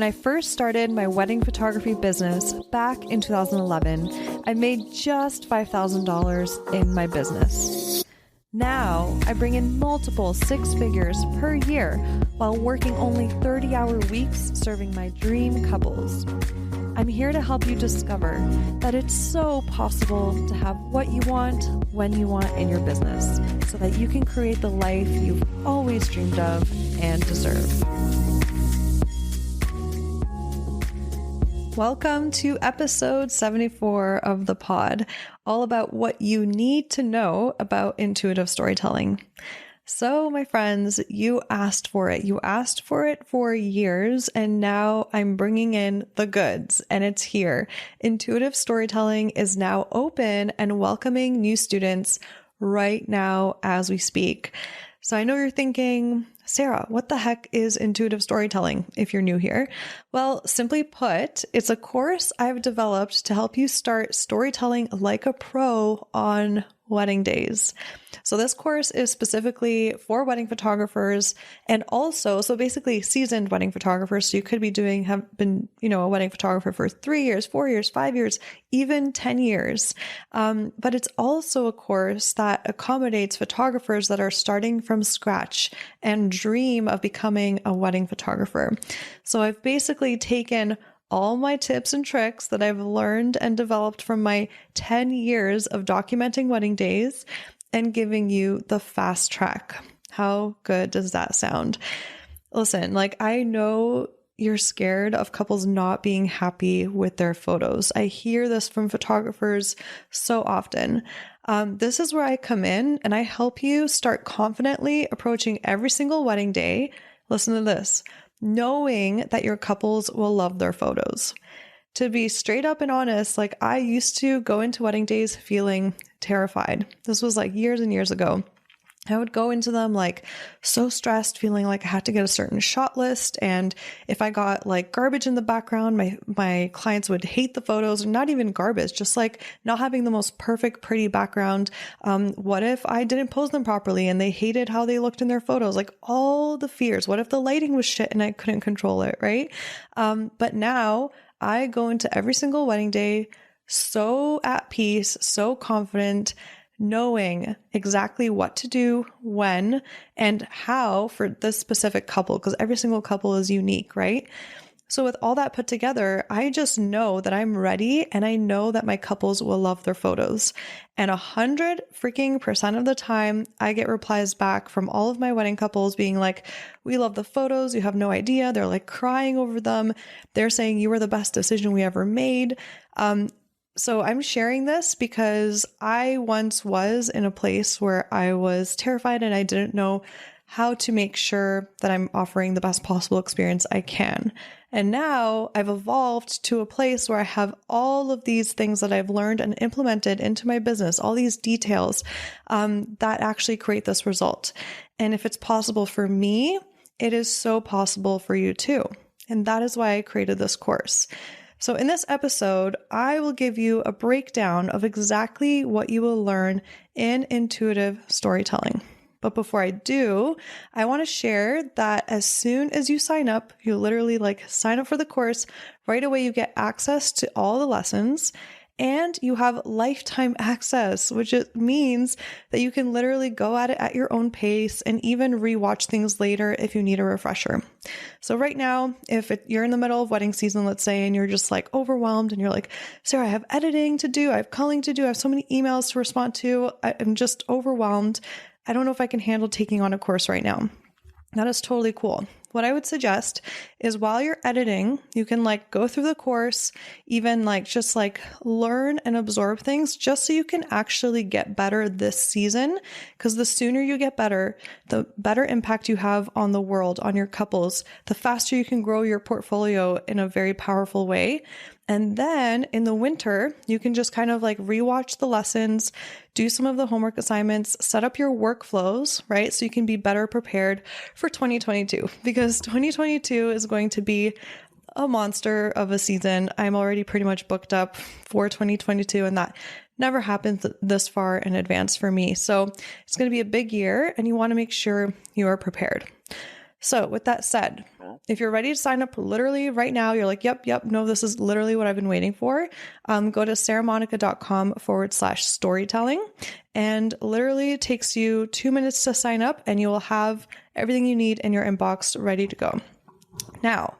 I first started my wedding photography business back in 2011, I made just $5,000 in my business. Now, I bring in multiple six figures per year while working only 30-hour weeks serving my dream couples. I'm here to help you discover that it's so possible to have what you want, when you want in your business, so that you can create the life you've always dreamed of and deserve. Welcome to episode 74 of the pod, all about what you need to know about intuitive storytelling. So, my friends, you asked for it. You asked for it for years, and now I'm bringing in the goods, and it's here. Intuitive storytelling is now open and welcoming new students right now as we speak. So I know you're thinking, Sarah, what the heck is intuitive storytelling if you're new here? Well, simply put, it's a course I've developed to help you start storytelling like a pro on wedding days. So this course is specifically for wedding photographers and also, so basically seasoned wedding photographers. So you could have been, a wedding photographer for 3 years, 4 years, 5 years, even 10 years. But it's also a course that accommodates photographers that are starting from scratch and dream of becoming a wedding photographer. So I've basically taken all my tips and tricks that I've learned and developed from my 10 years of documenting wedding days and giving you the fast track. How good does that sound? Listen, I know you're scared of couples not being happy with their photos. I hear this from photographers so often. This is where I come in and I help you start confidently approaching every single wedding day. Listen to this. Knowing that your couples will love their photos. To be straight up and honest, I used to go into wedding days feeling terrified. This was years and years ago. I would go into them so stressed, feeling like I had to get a certain shot list. And if I got garbage in the background, my clients would hate the photos, or not even garbage, just not having the most perfect, pretty background. What if I didn't pose them properly and they hated how they looked in their photos? All the fears. What if the lighting was shit and I couldn't control it, right? But now I go into every single wedding day so at peace, so confident, knowing exactly what to do, when, and how for this specific couple, because every single couple is unique, right? So with all that put together, I just know that I'm ready and I know that my couples will love their photos. And 100% of the time, I get replies back from all of my wedding couples being like, we love the photos. You have no idea. They're crying over them. They're saying you were the best decision we ever made. So I'm sharing this because I once was in a place where I was terrified and I didn't know how to make sure that I'm offering the best possible experience I can. And now I've evolved to a place where I have all of these things that I've learned and implemented into my business, all these details that actually create this result. And if it's possible for me, it is so possible for you too. And that is why I created this course. So in this episode, I will give you a breakdown of exactly what you will learn in intuitive storytelling. But before I do, I want to share that as soon as you sign up, you literally sign up for the course, right away you get access to all the lessons and you have lifetime access, which it means that you can literally go at it at your own pace and even rewatch things later if you need a refresher. So right now, if you're in the middle of wedding season, let's say, and you're just overwhelmed and you're like, Sarah, I have editing to do, I have culling to do, I have so many emails to respond to, I'm just overwhelmed. I don't know if I can handle taking on a course right now. That is totally cool. What I would suggest is while you're editing, you can go through the course, even just learn and absorb things just so you can actually get better this season. Because the sooner you get better, the better impact you have on the world, on your couples, the faster you can grow your portfolio in a very powerful way. And then in the winter, you can just rewatch the lessons, do some of the homework assignments, set up your workflows, right? So you can be better prepared for 2022, because 2022 is going to be a monster of a season. I'm already pretty much booked up for 2022, and that never happens this far in advance for me. So it's going to be a big year and you want to make sure you are prepared. So with that said, if you're ready to sign up literally right now, you're like, yep, no, this is literally what I've been waiting for. Go to sarahmonica.com/storytelling, and literally it takes you 2 minutes to sign up, and you will have everything you need in your inbox ready to go. Now,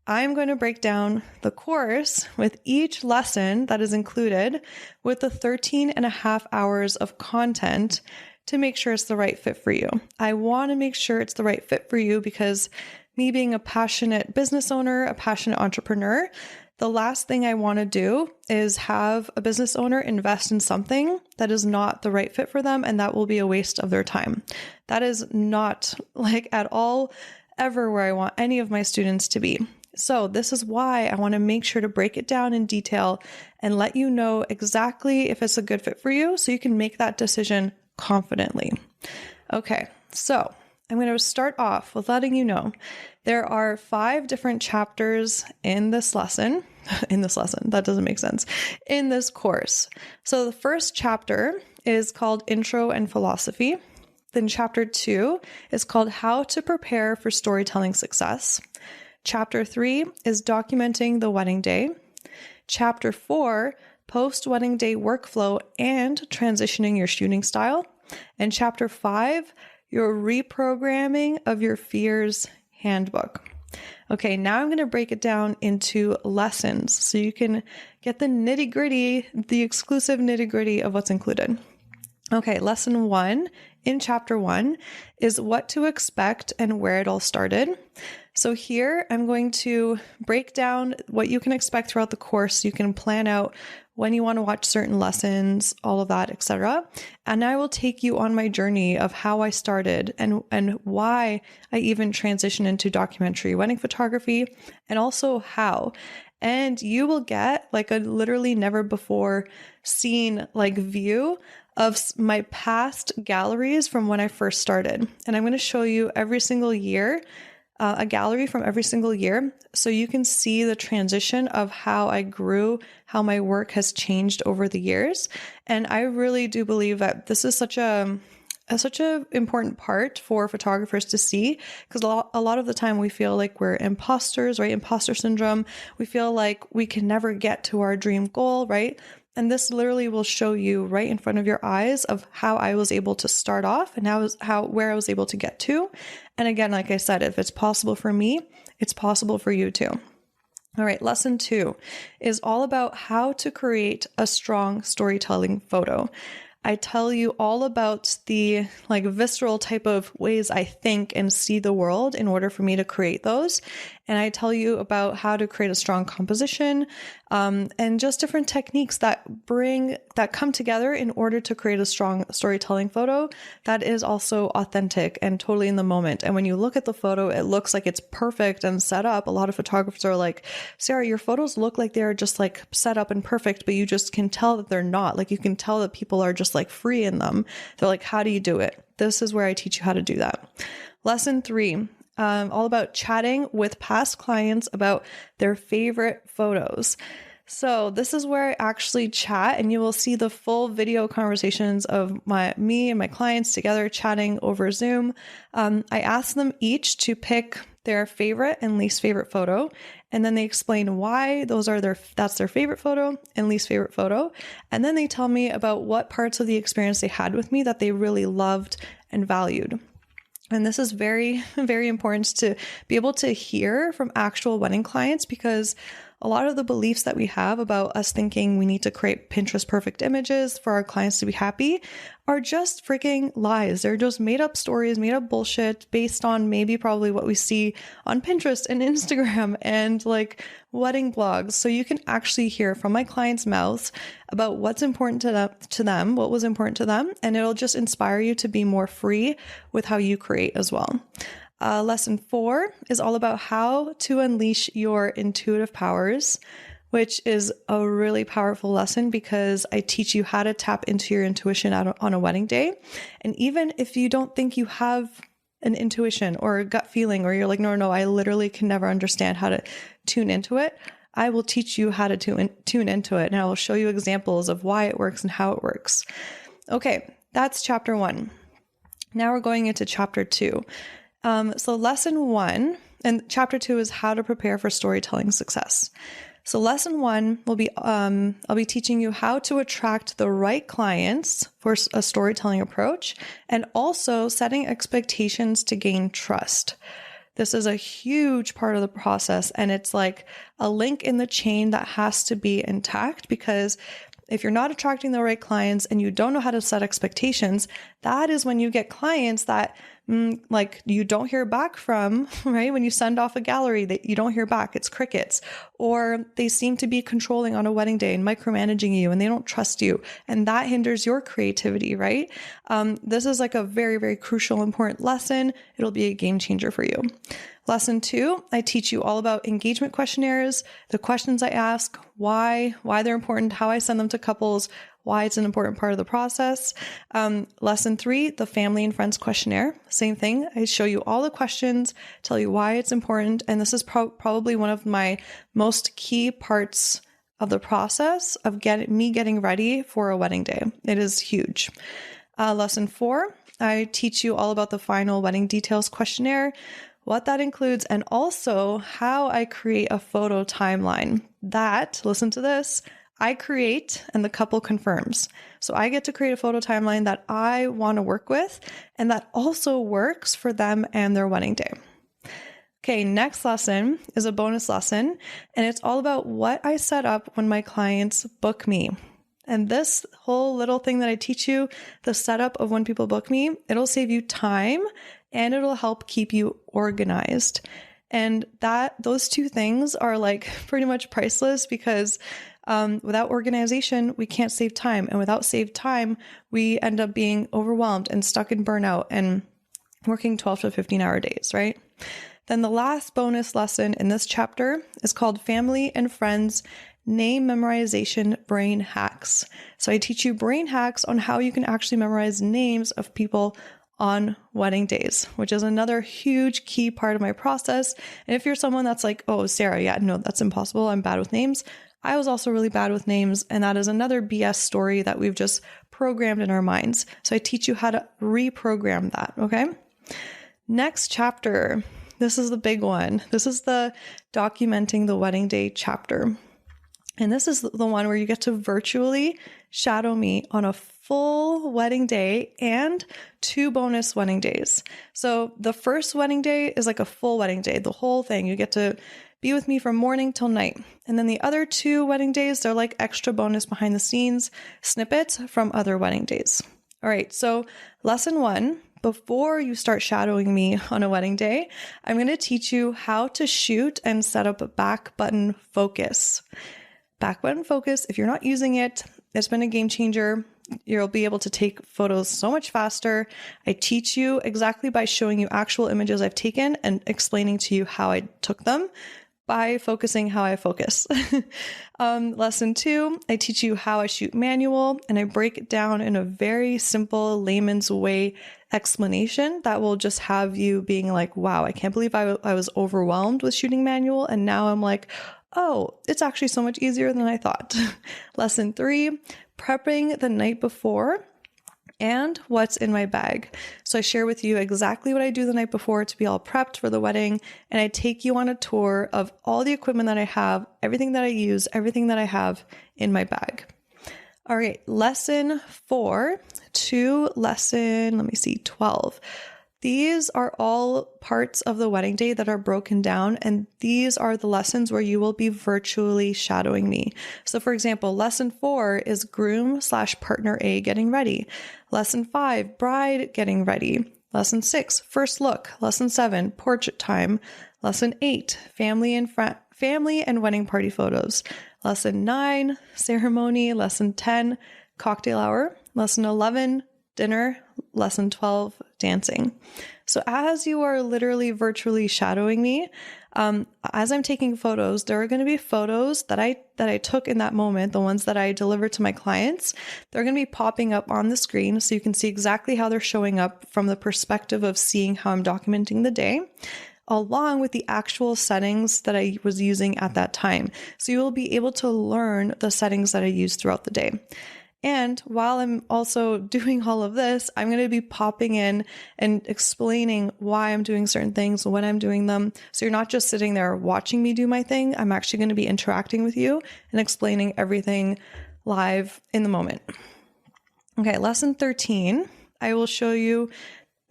I'm going to break down the course with each lesson that is included with the 13.5 hours of content to make sure it's the right fit for you. I want to make sure it's the right fit for you because me being a passionate business owner, a passionate entrepreneur, the last thing I want to do is have a business owner invest in something that is not the right fit for them, and that will be a waste of their time. That is not like at all ever where I want any of my students to be. So this is why I want to make sure to break it down in detail and let you know exactly if it's a good fit for you so you can make that decision confidently. Okay, so I'm going to start off with letting you know there are 5 different chapters in this lesson. That doesn't make sense. In this course. So the first chapter is called Intro and Philosophy. Then chapter 2 is called How to Prepare for Storytelling Success. Chapter 3 is Documenting the Wedding Day. Chapter 4, Post-Wedding Day Workflow and Transitioning Your Shooting Style. And Chapter 5, Your Reprogramming of Your Fears Handbook. Okay, now I'm going to break it down into lessons so you can get the nitty-gritty, the exclusive nitty-gritty of what's included. Okay, lesson 1 in chapter 1 is what to expect and where it all started. So here I'm going to break down what you can expect throughout the course so you can plan out when you want to watch certain lessons, all of that, etc. And I will take you on my journey of how I started and why I even transitioned into documentary wedding photography, and also how. And you will get like a literally never before seen like view of my past galleries from when I first started. And I'm going to show you every single year, a gallery from every single year, so you can see the transition of how I grew, how my work has changed over the years. And I really do believe that this is such a important part for photographers to see, because a lot of the time we feel like we're imposters, right? Imposter syndrome. We feel like we can never get to our dream goal, right? And this literally will show you right in front of your eyes of how I was able to start off and where I was able to get to. And again, like I said, if it's possible for me, it's possible for you too. All right, lesson 2 is all about how to create a strong storytelling photo. I tell you all about the like visceral type of ways I think and see the world in order for me to create those. And I tell you about how to create a strong composition, and just different techniques that come together in order to create a strong storytelling photo that is also authentic and totally in the moment. And when you look at the photo, it looks like it's perfect and set up. A lot of photographers are like, Sarah, your photos look like they're just like set up and perfect, but you just can tell that they're not. Like you can tell that people are just like free in them. They're like, how do you do it? This is where I teach you how to do that. Lesson 3. All about chatting with past clients about their favorite photos. So this is where I actually chat, and you will see the full video conversations of me and my clients together chatting over Zoom. I ask them each to pick their favorite and least favorite photo, and then they explain why that's their favorite photo and least favorite photo. And then they tell me about what parts of the experience they had with me that they really loved and valued. And this is very, very important to be able to hear from actual wedding clients, because a lot of the beliefs that we have about us thinking we need to create Pinterest perfect images for our clients to be happy are just freaking lies. They're just made up stories, made up bullshit based on maybe probably what we see on Pinterest and Instagram and like wedding blogs. So you can actually hear from my clients' mouths about what's important to them, what was important to them, and it'll just inspire you to be more free with how you create as well. Lesson 4 is all about how to unleash your intuitive powers, which is a really powerful lesson because I teach you how to tap into your intuition on a wedding day. And even if you don't think you have an intuition or a gut feeling, or you're like, no, I literally can never understand how to tune into it, I will teach you how to tune into it. And I will show you examples of why it works and how it works. Okay, that's chapter 1. Now we're going into chapter 2. So lesson 1 and chapter 2 is how to prepare for storytelling success. So lesson 1 will be, I'll be teaching you how to attract the right clients for a storytelling approach, and also setting expectations to gain trust. This is a huge part of the process, and it's like a link in the chain that has to be intact, because if you're not attracting the right clients and you don't know how to set expectations, that is when you get clients that like you don't hear back from, right? When you send off a gallery that you don't hear back, it's crickets, or they seem to be controlling on a wedding day and micromanaging you, and they don't trust you. And that hinders your creativity, right? This is like a very, very crucial, important lesson. It'll be a game changer for you. Lesson 2, I teach you all about engagement questionnaires, the questions I ask, why they're important, how I send them to couples, why it's an important part of the process. Lesson 3, the family and friends questionnaire. Same thing. I show you all the questions, tell you why it's important. And this is probably one of my most key parts of the process of getting ready for a wedding day. It is huge. Lesson 4, I teach you all about the final wedding details questionnaire, what that includes, and also how I create a photo timeline that, listen to this, I create and the couple confirms. So I get to create a photo timeline that I want to work with and that also works for them and their wedding day. Okay, next lesson is a bonus lesson, and it's all about what I set up when my clients book me. And this whole little thing that I teach you, the setup of when people book me, it'll save you time and it'll help keep you organized. And those two things are like pretty much priceless, because without organization, we can't save time. And without saved time, we end up being overwhelmed and stuck in burnout and working 12 to 15-hour days, right? Then the last bonus lesson in this chapter is called Family and Friends Name Memorization Brain Hacks. So I teach you brain hacks on how you can actually memorize names of people on wedding days, which is another huge key part of my process. And if you're someone that's like, oh, Sarah, yeah, no, that's impossible, I'm bad with names. I was also really bad with names, and that is another BS story that we've just programmed in our minds. So I teach you how to reprogram that, okay? Next chapter, this is the big one. This is the documenting the wedding day chapter. And this is the one where you get to virtually shadow me on a full wedding day and 2 bonus wedding days. So the first wedding day is like a full wedding day, the whole thing. You get to be with me from morning till night. And then the other 2 wedding days, they're like extra bonus behind the scenes snippets from other wedding days. All right, so lesson 1, before you start shadowing me on a wedding day, I'm going to teach you how to shoot and set up a back button focus. Back button focus, if you're not using it, it's been a game changer. You'll be able to take photos so much faster. I teach you exactly by showing you actual images I've taken and explaining to you how I took them by focusing how I focus. Lesson 2, I teach you how I shoot manual, and I break it down in a very simple layman's way explanation that will just have you being like, wow, I can't believe I was overwhelmed with shooting manual. And now I'm like, oh, it's actually so much easier than I thought. Lesson 3, prepping the night before and what's in my bag. So I share with you exactly what I do the night before to be all prepped for the wedding. And I take you on a tour of all the equipment that I have, everything that I use, everything that I have in my bag. All right, lesson 4 to lesson, 12. These are all parts of the wedding day that are broken down, and these are the lessons where you will be virtually shadowing me. So for example, lesson 4 is groom/partner A getting ready. Lesson 5, bride getting ready. Lesson 6, first look. Lesson 7, portrait time. Lesson 8, family and wedding party photos. Lesson 9, ceremony. Lesson 10, cocktail hour. Lesson 11, dinner. Lesson 12, dancing. So as you are literally virtually shadowing me, as I'm taking photos, there are going to be photos that I took in that moment, the ones that I deliver to my clients. They're going to be popping up on the screen so you can see exactly how they're showing up from the perspective of seeing how I'm documenting the day, along with the actual settings that I was using at that time. So you will be able to learn the settings that I use throughout the day. And while I'm also doing all of this, I'm going to be popping in and explaining why I'm doing certain things, when I'm doing them. So you're not just sitting there watching me do my thing. I'm actually going to be interacting with you and explaining everything live in the moment. Okay, lesson 13, I will show you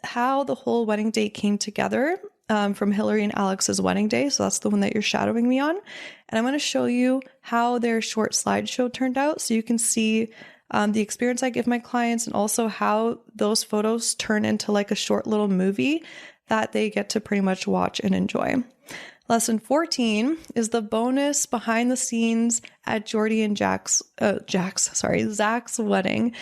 how the whole wedding day came together from Hillary and Alex's wedding day. So that's the one that you're shadowing me on. And I'm going to show you how their short slideshow turned out so you can see the experience I give my clients and also how those photos turn into like a short little movie that they get to pretty much watch and enjoy. Lesson 14 is the bonus behind the scenes at Jordy and Zach's wedding.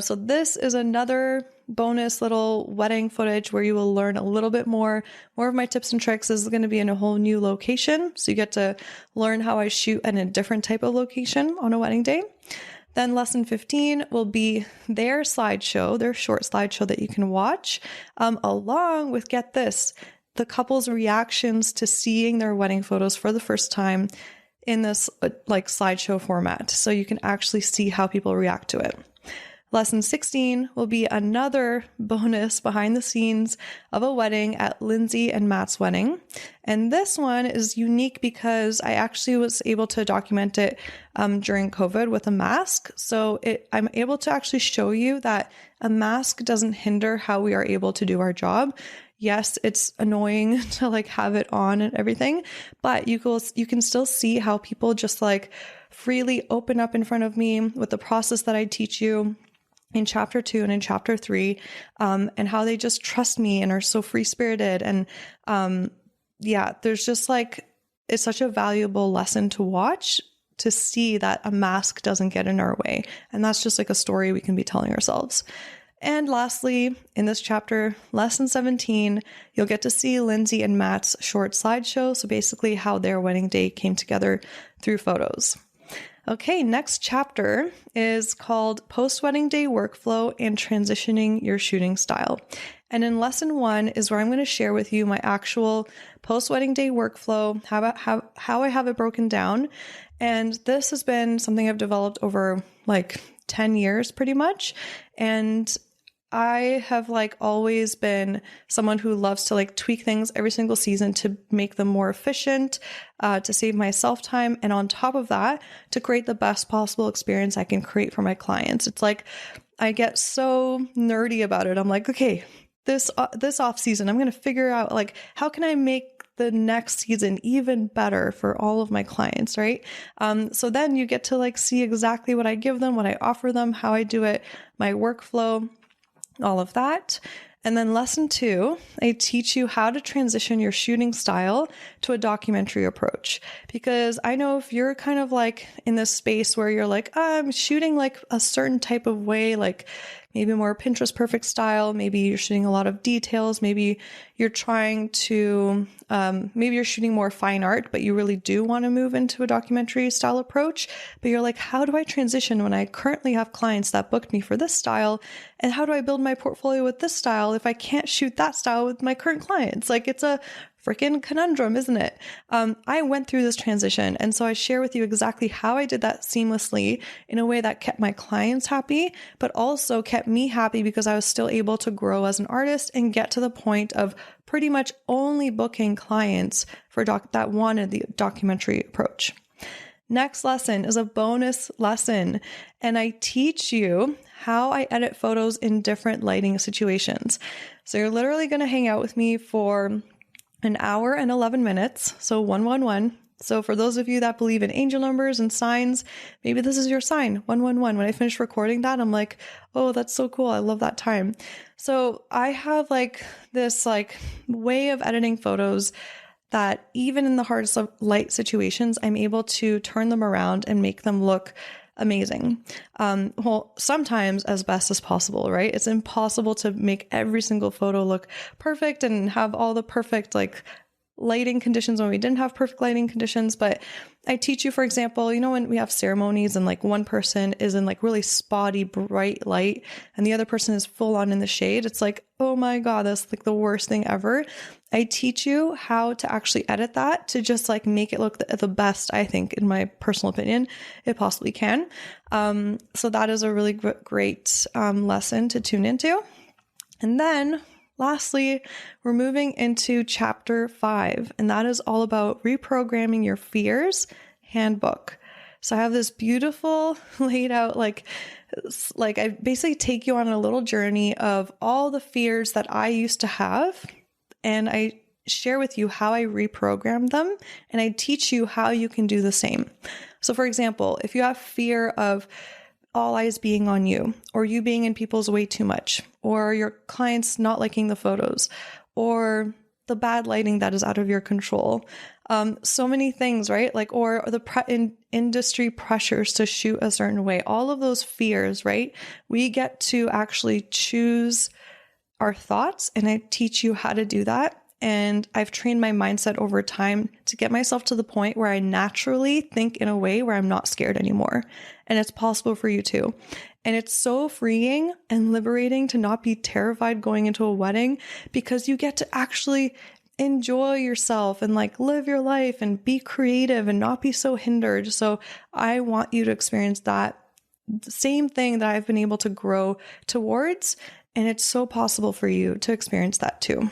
So this is another bonus little wedding footage where you will learn a little bit more of my tips and tricks. This is going to be in a whole new location. So you get to learn how I shoot in a different type of location on a wedding day. Then lesson 15 will be their slideshow, their short slideshow that you can watch, along with, get this, the couple's reactions to seeing their wedding photos for the first time in this like slideshow format. So you can actually see how people react to it. Lesson 16 will be another bonus behind the scenes of a wedding at Lindsay and Matt's wedding. And this one is unique because I actually was able to document it during COVID with a mask. So I'm able to actually show you that a mask doesn't hinder how we are able to do our job. Yes, it's annoying to like have it on and everything, but you can still see how people just like freely open up in front of me with the process that I teach you in chapter 2 and in chapter 3, and how they just trust me and are so free-spirited. And there's just like, it's such a valuable lesson to watch, to see that a mask doesn't get in our way. And that's just like a story we can be telling ourselves. And lastly, in this chapter, lesson 17, you'll get to see Lindsay and Matt's short slideshow. So basically how their wedding day came together through photos. Okay, next chapter is called Post-Wedding Day Workflow and Transitioning Your Shooting Style. And in lesson 1 is where I'm going to share with you my actual post-wedding day workflow, how I have it broken down. And this has been something I've developed over like 10 years pretty much. And I have like always been someone who loves to like tweak things every single season to make them more efficient, to save myself time. And on top of that, to create the best possible experience I can create for my clients. It's like, I get so nerdy about it. I'm like, okay, this off season, I'm going to figure out like, how can I make the next season even better for all of my clients, right? So then you get to like see exactly what I give them, what I offer them, how I do it, my workflow, all of that. And then lesson 2, I teach you how to transition your shooting style to a documentary approach. Because I know if you're kind of like in this space where you're like, I'm shooting like a certain type of way, like maybe more Pinterest perfect style, maybe you're shooting a lot of details, maybe you're trying to, maybe you're shooting more fine art, but you really do want to move into a documentary style approach. But you're like, how do I transition when I currently have clients that booked me for this style? And how do I build my portfolio with this style if I can't shoot that style with my current clients? Like, it's a freaking conundrum, isn't it? I went through this transition. And so I share with you exactly how I did that seamlessly in a way that kept my clients happy, but also kept me happy because I was still able to grow as an artist and get to the point of pretty much only booking clients for that wanted the documentary approach. Next lesson is a bonus lesson, and I teach you how I edit photos in different lighting situations. So you're literally going to hang out with me for an hour and 11 minutes. So 111. So for those of you that believe in angel numbers and signs, maybe this is your sign, 111. When I finish recording that, I'm like, oh, that's so cool. I love that time. So I have like this like way of editing photos that even in the hardest of light situations, I'm able to turn them around and make them look amazing. Well, sometimes as best as possible, right? It's impossible to make every single photo look perfect and have all the perfect like lighting conditions when we didn't have perfect lighting conditions. But I teach you, for example, you know, when we have ceremonies and like one person is in like really spotty, bright light and the other person is full on in the shade, it's like, oh my God, that's like the worst thing ever. I teach you how to actually edit that to just like make it look the best, I think, in my personal opinion, it possibly can. So that is a really great lesson to tune into. And then lastly, we're moving into chapter 5, and that is all about reprogramming your fears handbook. So I have this beautiful laid out, like I basically take you on a little journey of all the fears that I used to have, and I share with you how I reprogram them, and I teach you how you can do the same. So for example, if you have fear of all eyes being on you, or you being in people's way too much, or your clients not liking the photos, or the bad lighting that is out of your control. So many things, right? Like, or the industry pressures to shoot a certain way, all of those fears, right? We get to actually choose our thoughts, and I teach you how to do that. And I've trained my mindset over time to get myself to the point where I naturally think in a way where I'm not scared anymore. And it's possible for you too. And it's so freeing and liberating to not be terrified going into a wedding, because you get to actually enjoy yourself and like live your life and be creative and not be so hindered. So I want you to experience that same thing that I've been able to grow towards. And it's so possible for you to experience that too.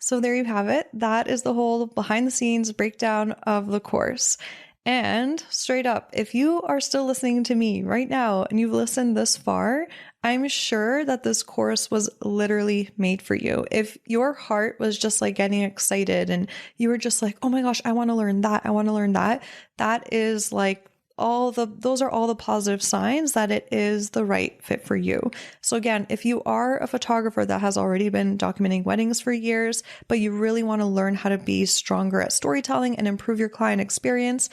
So there you have it. That is the whole behind the scenes breakdown of the course. And straight up, if you are still listening to me right now and you've listened this far, I'm sure that this course was literally made for you. If your heart was just like getting excited and you were just like, oh my gosh, I want to learn that. I want to learn that. That is like those are all the positive signs that it is the right fit for you. So again, if you are a photographer that has already been documenting weddings for years, but you really want to learn how to be stronger at storytelling and improve your client experience,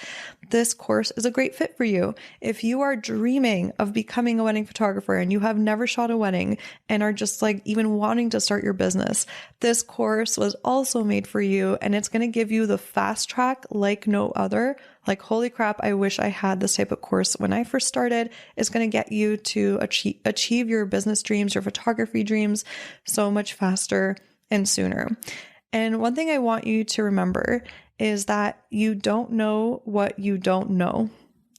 this course is a great fit for you. If you are dreaming of becoming a wedding photographer and you have never shot a wedding and are just like even wanting to start your business, this course was also made for you, and it's going to give you the fast track like no other. Like, holy crap, I wish I had this type of course when I first started. It's going to get you to achieve your business dreams, your photography dreams so much faster and sooner. And one thing I want you to remember is that you don't know what you don't know,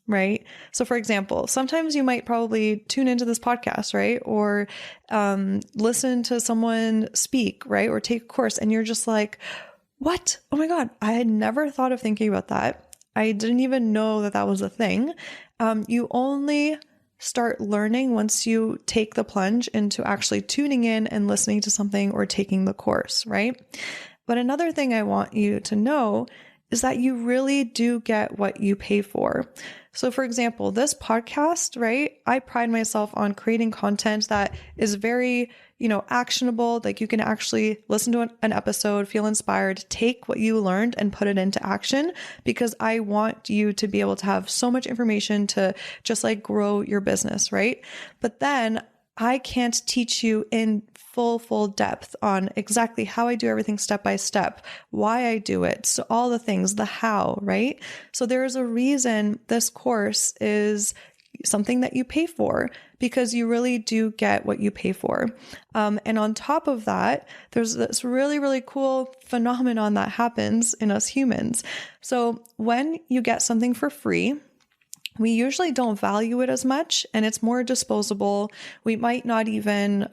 right? So for example, sometimes you might probably tune into this podcast, right? Or listen to someone speak, right? Or take a course and you're just like, what? Oh my God, I had never thought of thinking about that. I didn't even know that that was a thing. You only start learning once you take the plunge into actually tuning in and listening to something or taking the course, right? But another thing I want you to know is that you really do get what you pay for. So for example, this podcast, right? I pride myself on creating content that is very, actionable. Like you can actually listen to an episode, feel inspired, take what you learned and put it into action, because I want you to be able to have so much information to just like grow your business, right? But then I can't teach you in full depth on exactly how I do everything step by step, why I do it. So all the things, the how, right? So there is a reason this course is something that you pay for, because you really do get what you pay for. And on top of that, there's this really, really cool phenomenon that happens in us humans. So when you get something for free, we usually don't value it as much, and it's more disposable. We might not even,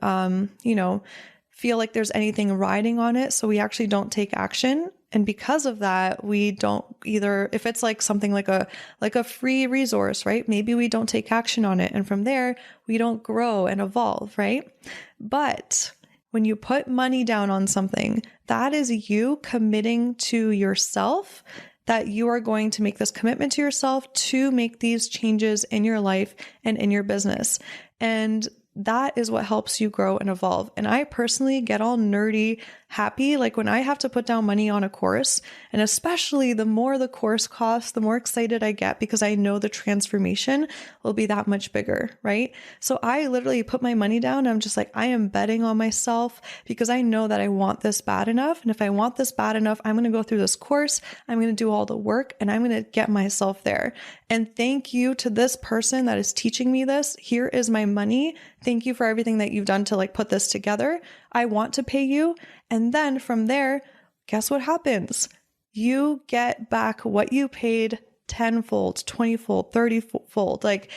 feel like there's anything riding on it. So we actually don't take action. And because of that, we don't either, if it's like something like a free resource, right? Maybe we don't take action on it. And from there, we don't grow and evolve, right? But when you put money down on something, that is you committing to yourself that you are going to make this commitment to yourself to make these changes in your life and in your business. And that is what helps you grow and evolve. And I personally get all nerdy happy. Like when I have to put down money on a course, and especially the more the course costs, the more excited I get because I know the transformation will be that much bigger, right? So I literally put my money down. And I'm just like, I am betting on myself because I know that I want this bad enough. And if I want this bad enough, I'm going to go through this course. I'm going to do all the work and I'm going to get myself there. And thank you to this person that is teaching me this. Here is my money. Thank you for everything that you've done to like put this together. I want to pay you. And then from there, guess what happens? You get back what you paid tenfold, 20-fold, 30-fold. Like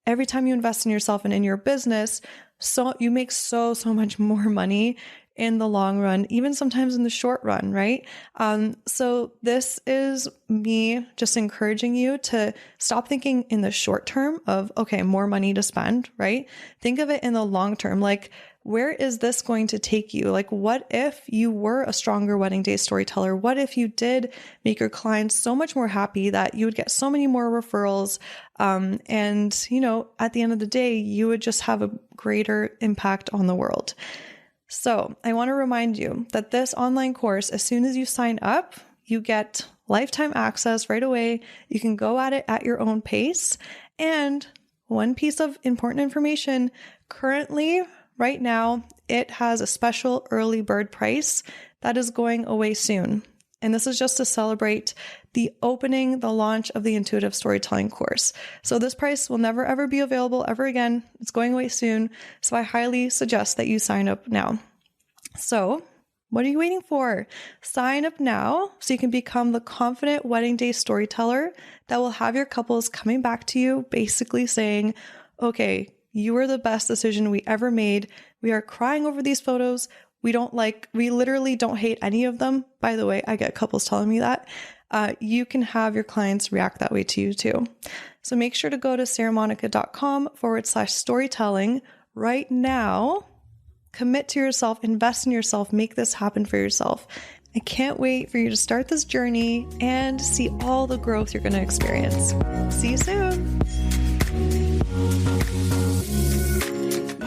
every time you invest in yourself and in your business, so you make so much more money in the long run, even sometimes in the short run, right? So this is me just encouraging you to stop thinking in the short term of, okay, more money to spend, right? Think of it in the long term. Like, where is this going to take you? Like, what if you were a stronger wedding day storyteller? What if you did make your clients so much more happy that you would get so many more referrals? And, you know, at the end of the day, you would just have a greater impact on the world. So I want to remind you that this online course, as soon as you sign up, you get lifetime access right away. You can go at it at your own pace. And one piece of important information, currently, right now, it has a special early bird price that is going away soon. And this is just to celebrate the launch of the intuitive storytelling course. So this price will never ever be available ever again. It's going away soon. So I highly suggest that you sign up now. So what are you waiting for? Sign up now so you can become the confident wedding day storyteller that will have your couples coming back to you, basically saying, okay, you were the best decision we ever made. We are crying over these photos. We literally don't hate any of them. By the way, I get couples telling me that. You can have your clients react that way to you too. So make sure to go to sarahmonica.com/storytelling right now. Commit to yourself, invest in yourself, make this happen for yourself. I can't wait for you to start this journey and see all the growth you're going to experience. See you soon.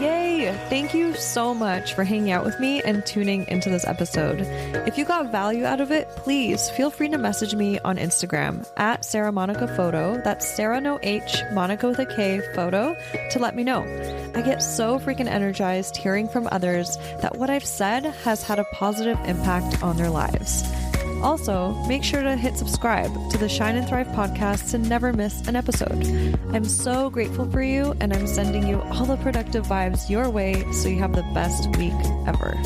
Yay! Thank you so much for hanging out with me and tuning into this episode. If you got value out of it, please feel free to message me on Instagram at Sarah Monica Photo. That's Sarah no H, Monica with a K, photo, to let me know. I get so freaking energized hearing from others that what I've said has had a positive impact on their lives. Also, make sure to hit subscribe to the Shine and Thrive podcast to never miss an episode. I'm so grateful for you, and I'm sending you all the productive vibes your way so you have the best week ever.